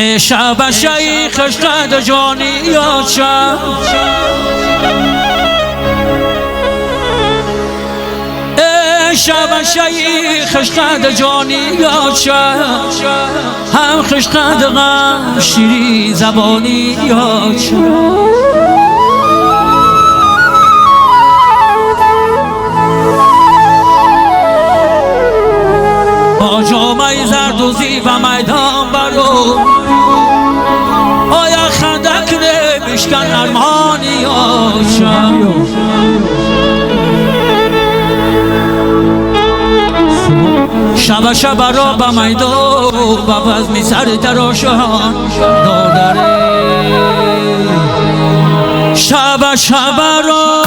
شب شیخش قد جانی یاد شد شب شیخش قد جانی یاد شد هم خش قد غم شیری زبانی یاد شد با جامعه زردوزی و میدان برو آیا خندک نمیشکن ارمانی یاد شد شب شب را به میدان با وزمی سر تراشان دادره شب شب را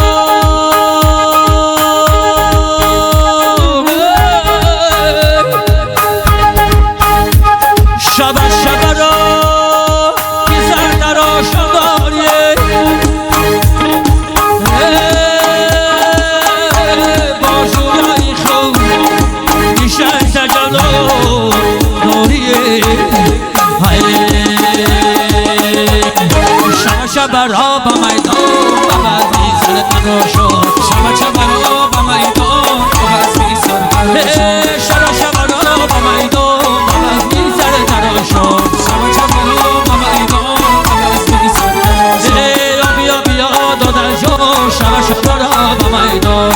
شب شب را بی سر تراشان داریه با جویای خود نیشن تجلو داریه شب شب را به میدان با وزمی سر تراشان شب شب را به میدان با وزمی سر تراشان شب شب را به میدان با وزمی سر تراشان شب شب را به میدان با وزمی سر تراشان بیا بیا دادن جان شب شب را به میدان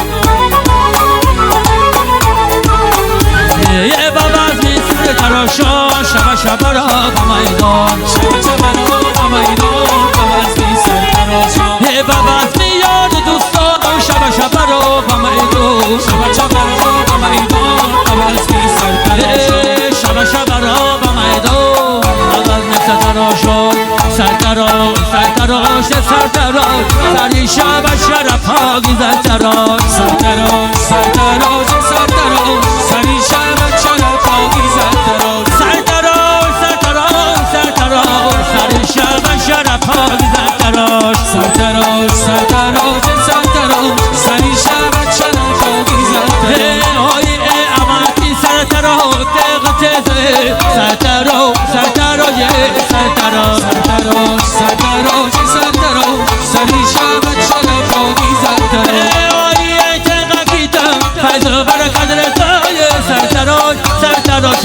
با وزمی سر تراشان شب شب را به میدان شب شب را به میدان با وزمی سر تراشان با وزمی یاد دوستان شب شب را به میدان شب شب را به میدان با وزمی سر تراشان شب شب را به میدان با وزمی سر تراشان سر تراش سر تراش سر تراش سری شب شرف پاکیزه تراش سر تراش سر تراش سر تراش سری شب شرف پاکیزه تراش سر تراش سر تراش سر تراش سری شب شرف پاکیزه تراش سر تراش سر تراش سر تراش سری شب شرف پاکیزه تراش ای اماتی سر تراش تغتزه سر تراش سر تراش سر تراش سر تراش سر تراش سر تراش سری شب شرف پاکیزه تراش ای تغکیتم فیض و برکت رسای سر تراش سر تراش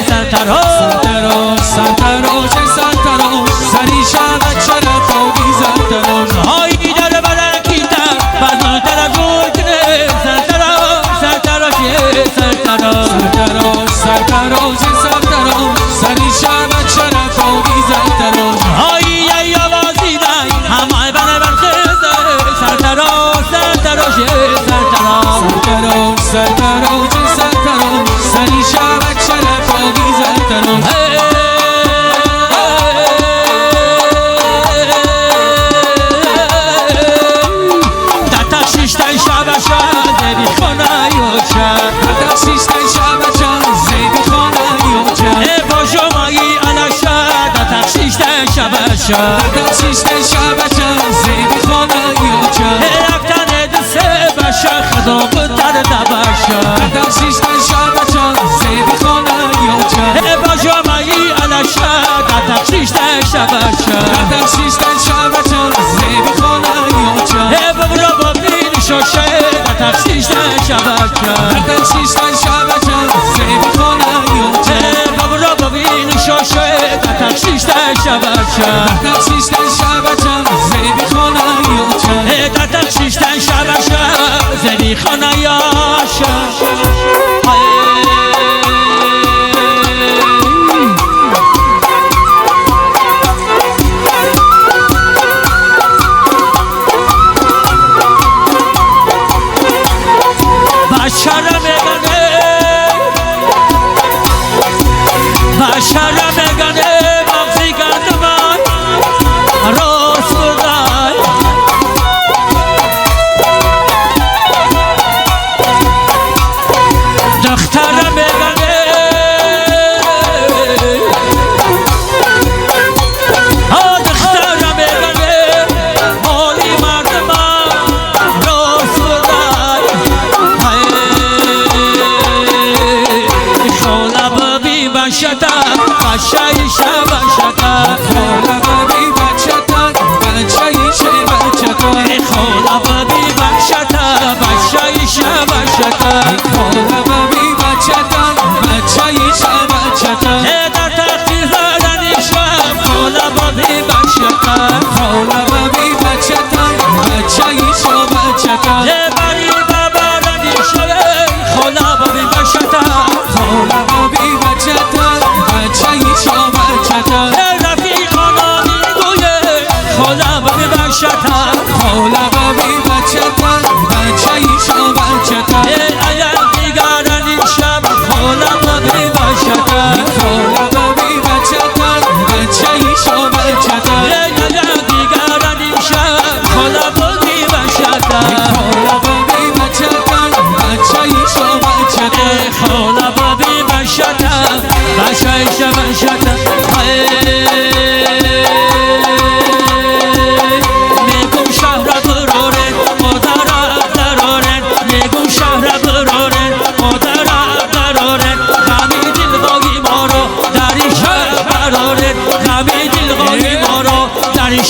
سر تراش سر تراش سر تراش سر تراش سری شب شرف پاکیزه تراش ای در برکیتم فیض و برکت سر تراش سر تراش سر تراش سر تراش سر تراش سر تراش سری شب شرف پاکیزه تراش ای آوازی دای همه بنه برخیزه سر تراش سر تراش سر تراش سر تراش سر تراش سری شب شرف پاکیزه تراش شیشته شبشم زیبی خانه یوچم رفتن دسته بشه خدا بتر دبشه شیشته شبشم زیبی خانه یوچم با جامعی علشه دتر شیشته شبشه شیشته شبشم زیبی خانه یوچم ببرا با بین شوشه دتر شیشته شبشه شیشته شبشم زیبی خانه یوچم ببرا با بین شوشه دتر شیشته شبشه شیشته شبشم زیبی خانه یوچم دتر شیشته شبشه زیبی خانه یاشه بشر مگنه مغزی گند من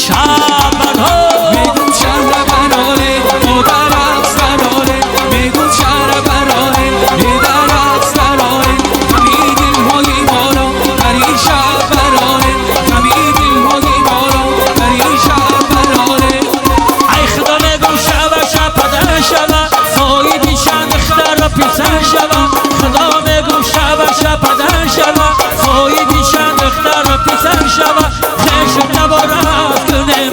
شب برا میگم شهر براره مادر از براره میگم شهر براره پدر از براره همین دلهای ما را در این شهر براره همین دلهای ما را در این شهر براره ای خدا میگم شب پدر شب سایی بیشن دختر را پیسر شب خدا میگم شب پدر شب سایی بیشن دختر را پیسر شب خشم نبارد کنه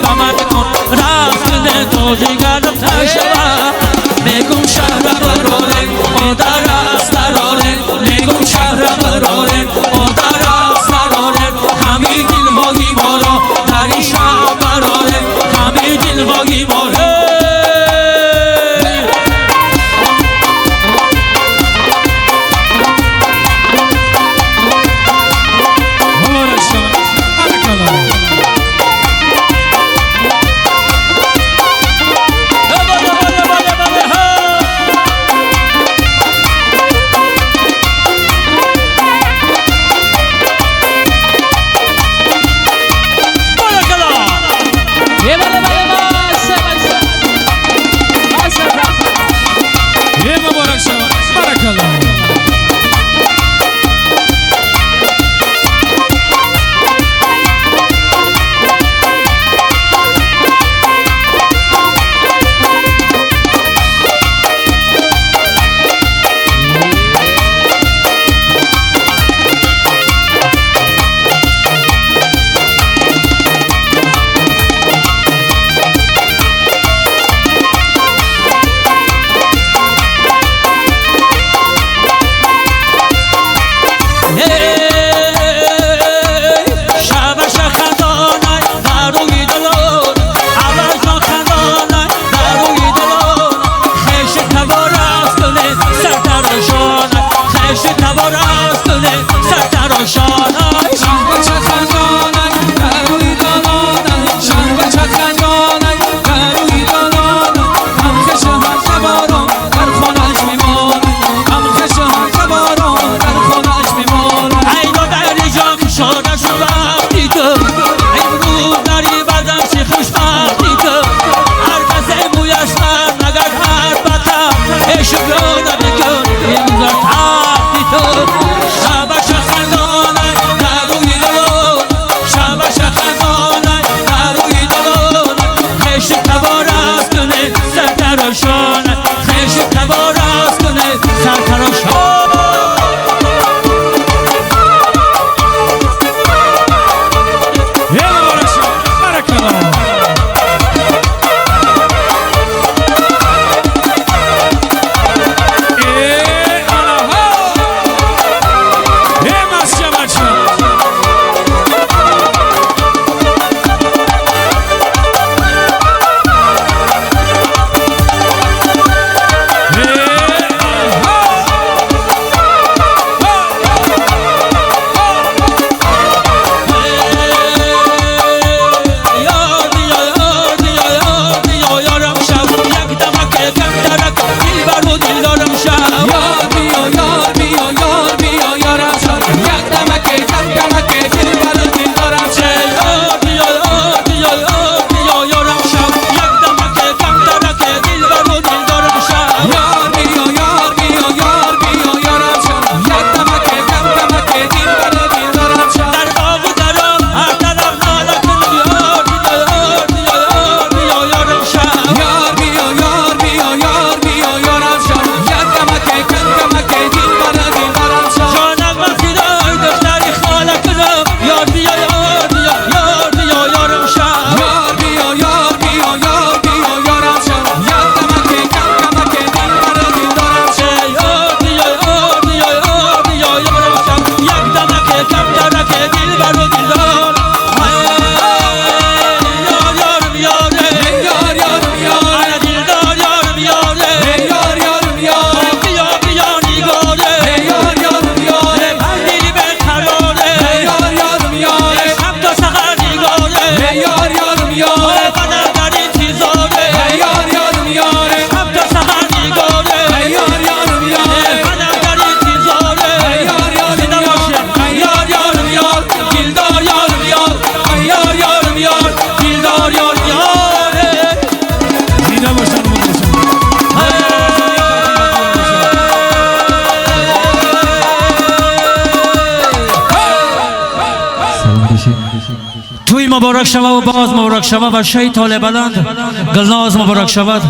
توی مبارک شود و باز مبارک شود و شهید طالع بلند گلناز مبارک شود.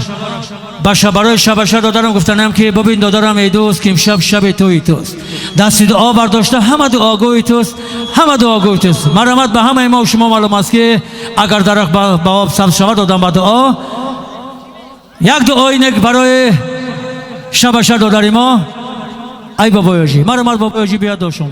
برای شب دادرم گفتنم که ببین دادرم ای دوست که امشب شب توی توست، دستی دعا برداشته، همه دعاگوی توست، همه دعاگوی توست. مرحمت به همه ما و شما معلوم است که اگر درخت با آب سبز شود دادم با دعا، یک دعای نک برای شب دادر ما ای بابایوجی. مرحمت بابایوجی بیاد داشتم